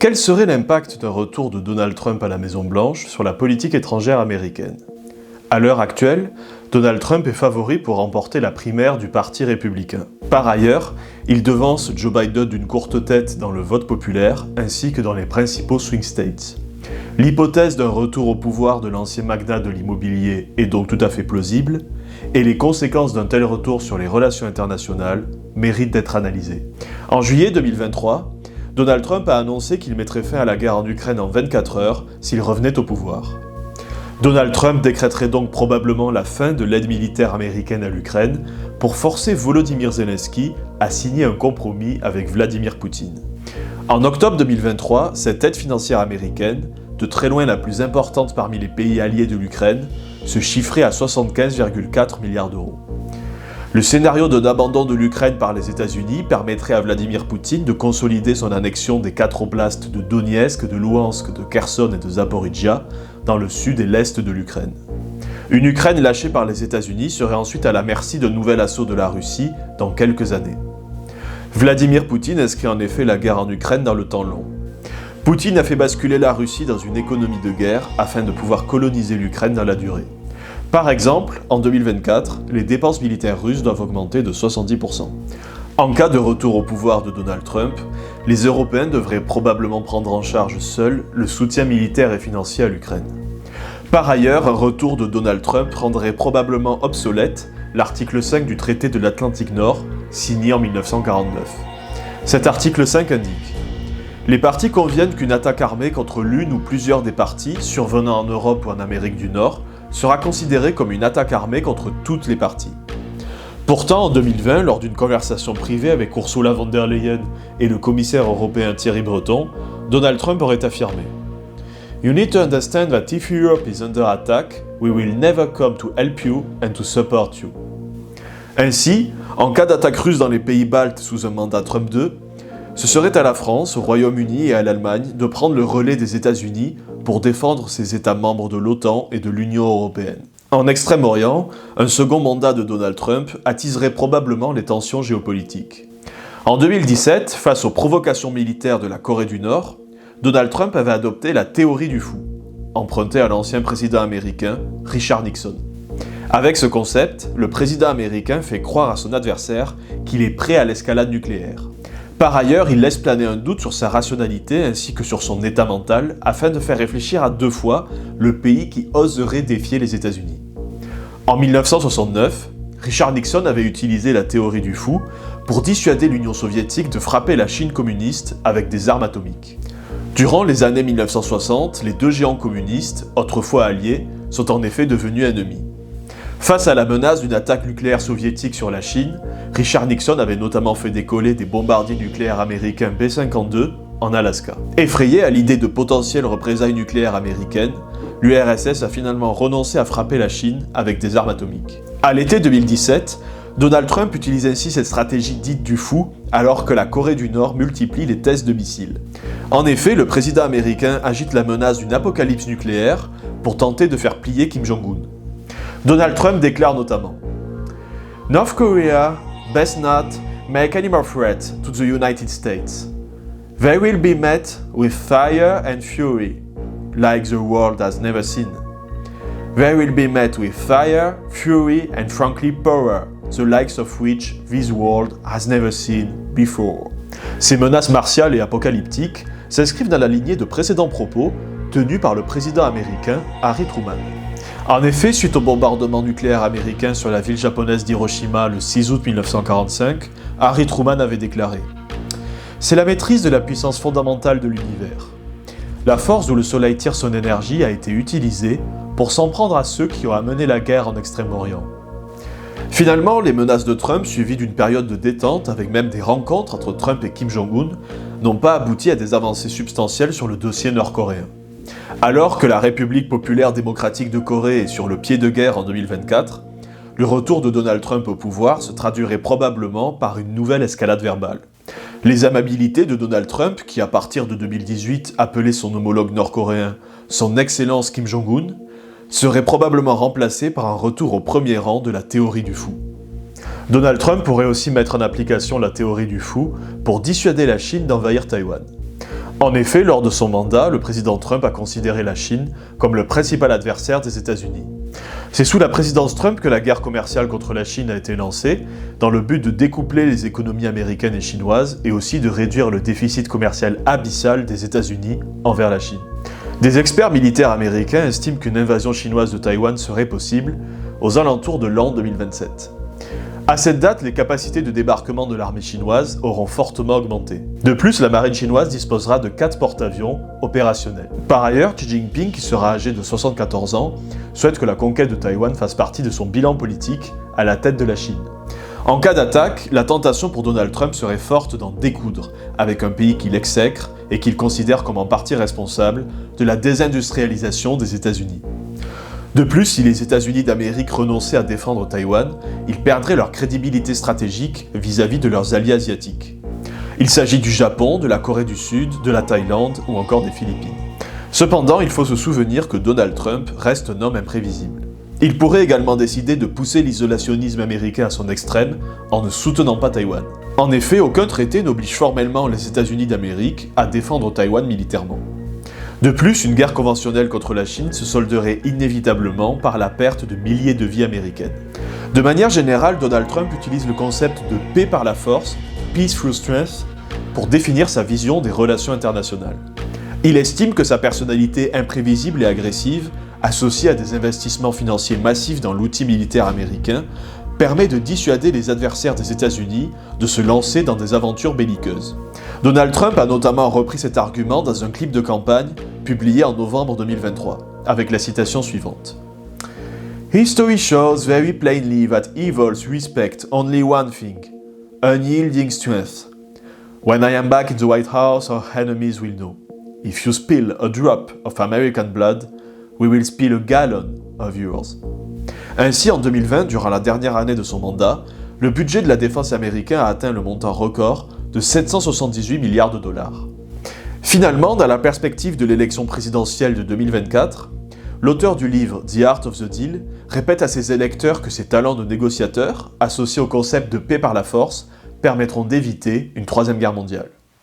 Quel serait l'impact d'un retour de Donald Trump à la Maison-Blanche sur la politique étrangère américaine ? À l'heure actuelle, Donald Trump est favori pour remporter la primaire du Parti républicain. Par ailleurs, il devance Joe Biden d'une courte tête dans le vote populaire ainsi que dans les principaux swing states. L'hypothèse d'un retour au pouvoir de l'ancien magnat de l'immobilier est donc tout à fait plausible, et les conséquences d'un tel retour sur les relations internationales méritent d'être analysées. En juillet 2023, Donald Trump a annoncé qu'il mettrait fin à la guerre en Ukraine en 24 heures s'il revenait au pouvoir. Donald Trump décréterait donc probablement la fin de l'aide militaire américaine à l'Ukraine pour forcer Volodymyr Zelensky à signer un compromis avec Vladimir Poutine. En octobre 2023, cette aide financière américaine, de très loin la plus importante parmi les pays alliés de l'Ukraine, se chiffrait à 75,4 milliards d'euros. Le scénario d'un abandon de l'Ukraine par les États-Unis permettrait à Vladimir Poutine de consolider son annexion des 4 oblasts de Donetsk, de Louhansk, de Kherson et de Zaporijia dans le sud et l'est de l'Ukraine. Une Ukraine lâchée par les États-Unis serait ensuite à la merci d'un nouvel assaut de la Russie dans quelques années. Vladimir Poutine inscrit en effet la guerre en Ukraine dans le temps long. Poutine a fait basculer la Russie dans une économie de guerre afin de pouvoir coloniser l'Ukraine dans la durée. Par exemple, en 2024, les dépenses militaires russes doivent augmenter de 70%. En cas de retour au pouvoir de Donald Trump, les Européens devraient probablement prendre en charge seuls le soutien militaire et financier à l'Ukraine. Par ailleurs, un retour de Donald Trump rendrait probablement obsolète l'article 5 du traité de l'Atlantique Nord, signé en 1949. Cet article 5 indique « Les parties conviennent qu'une attaque armée contre l'une ou plusieurs des parties, survenant en Europe ou en Amérique du Nord, sera considérée comme une attaque armée contre toutes les parties. » Pourtant, en 2020, lors d'une conversation privée avec Ursula von der Leyen et le commissaire européen Thierry Breton, Donald Trump aurait affirmé « You need to understand that if Europe is under attack, we will never come to help you and to support you. » Ainsi, en cas d'attaque russe dans les pays baltes sous un mandat Trump II, ce serait à la France, au Royaume-Uni et à l'Allemagne de prendre le relais des États-Unis pour défendre ses États membres de l'OTAN et de l'Union européenne. En Extrême-Orient, un second mandat de Donald Trump attiserait probablement les tensions géopolitiques. En 2017, face aux provocations militaires de la Corée du Nord, Donald Trump avait adopté la théorie du fou, empruntée à l'ancien président américain Richard Nixon. Avec ce concept, le président américain fait croire à son adversaire qu'il est prêt à l'escalade nucléaire. Par ailleurs, il laisse planer un doute sur sa rationalité ainsi que sur son état mental afin de faire réfléchir à 2 fois le pays qui oserait défier les États-Unis. En 1969, Richard Nixon avait utilisé la théorie du fou pour dissuader l'Union soviétique de frapper la Chine communiste avec des armes atomiques. Durant les années 1960, les 2 géants communistes, autrefois alliés, sont en effet devenus ennemis. Face à la menace d'une attaque nucléaire soviétique sur la Chine, Richard Nixon avait notamment fait décoller des bombardiers nucléaires américains B-52 en Alaska. Effrayé à l'idée de potentielles représailles nucléaires américaines, l'URSS a finalement renoncé à frapper la Chine avec des armes atomiques. À l'été 2017, Donald Trump utilise ainsi cette stratégie dite du fou alors que la Corée du Nord multiplie les tests de missiles. En effet, le président américain agite la menace d'une apocalypse nucléaire pour tenter de faire plier Kim Jong-un. Donald Trump déclare notamment « North Korea best not make any more threat to the United States. They will be met with fire and fury, like the world has never seen. They will be met with fire, fury and frankly power, the likes of which this world has never seen before. » Ces menaces martiales et apocalyptiques s'inscrivent dans la lignée de précédents propos tenus par le président américain Harry Truman. En effet, suite au bombardement nucléaire américain sur la ville japonaise d'Hiroshima le 6 août 1945, Harry Truman avait déclaré « C'est la maîtrise de la puissance fondamentale de l'univers. La force où le soleil tire son énergie a été utilisée pour s'en prendre à ceux qui ont amené la guerre en Extrême-Orient. » Finalement, les menaces de Trump, suivies d'une période de détente avec même des rencontres entre Trump et Kim Jong-un, n'ont pas abouti à des avancées substantielles sur le dossier nord-coréen. Alors que la République populaire démocratique de Corée est sur le pied de guerre en 2024, le retour de Donald Trump au pouvoir se traduirait probablement par une nouvelle escalade verbale. Les amabilités de Donald Trump, qui à partir de 2018 appelait son homologue nord-coréen « son Excellence Kim Jong-un », seraient probablement remplacées par un retour au premier rang de la théorie du fou. Donald Trump pourrait aussi mettre en application la théorie du fou pour dissuader la Chine d'envahir Taïwan. En effet, lors de son mandat, le président Trump a considéré la Chine comme le principal adversaire des États-Unis. C'est sous la présidence Trump que la guerre commerciale contre la Chine a été lancée, dans le but de découpler les économies américaines et chinoises et aussi de réduire le déficit commercial abyssal des États-Unis envers la Chine. Des experts militaires américains estiment qu'une invasion chinoise de Taïwan serait possible aux alentours de l'an 2027. À cette date, les capacités de débarquement de l'armée chinoise auront fortement augmenté. De plus, la marine chinoise disposera de 4 porte-avions opérationnels. Par ailleurs, Xi Jinping, qui sera âgé de 74 ans, souhaite que la conquête de Taïwan fasse partie de son bilan politique à la tête de la Chine. En cas d'attaque, la tentation pour Donald Trump serait forte d'en découdre avec un pays qu'il exècre et qu'il considère comme en partie responsable de la désindustrialisation des États-Unis. De plus, si les États-Unis d'Amérique renonçaient à défendre Taïwan, ils perdraient leur crédibilité stratégique vis-à-vis de leurs alliés asiatiques. Il s'agit du Japon, de la Corée du Sud, de la Thaïlande ou encore des Philippines. Cependant, il faut se souvenir que Donald Trump reste un homme imprévisible. Il pourrait également décider de pousser l'isolationnisme américain à son extrême en ne soutenant pas Taïwan. En effet, aucun traité n'oblige formellement les États-Unis d'Amérique à défendre Taïwan militairement. De plus, une guerre conventionnelle contre la Chine se solderait inévitablement par la perte de milliers de vies américaines. De manière générale, Donald Trump utilise le concept de paix par la force, peace through strength, pour définir sa vision des relations internationales. Il estime que sa personnalité imprévisible et agressive, associée à des investissements financiers massifs dans l'outil militaire américain, permet de dissuader les adversaires des États-Unis de se lancer dans des aventures belliqueuses. Donald Trump a notamment repris cet argument dans un clip de campagne publié en novembre 2023, avec la citation suivante. History shows very plainly that evils respect only one thing, unyielding strength. When I am back in the White House, our enemies will know. If you spill a drop of American blood, we will spill a gallon of yours. Ainsi, en 2020, durant la dernière année de son mandat, le budget de la défense américain a atteint le montant record de 778 milliards de dollars. Finalement, dans la perspective de l'élection présidentielle de 2024, l'auteur du livre The Art of the Deal répète à ses électeurs que ses talents de négociateur, associés au concept de paix par la force, permettront d'éviter une troisième guerre mondiale.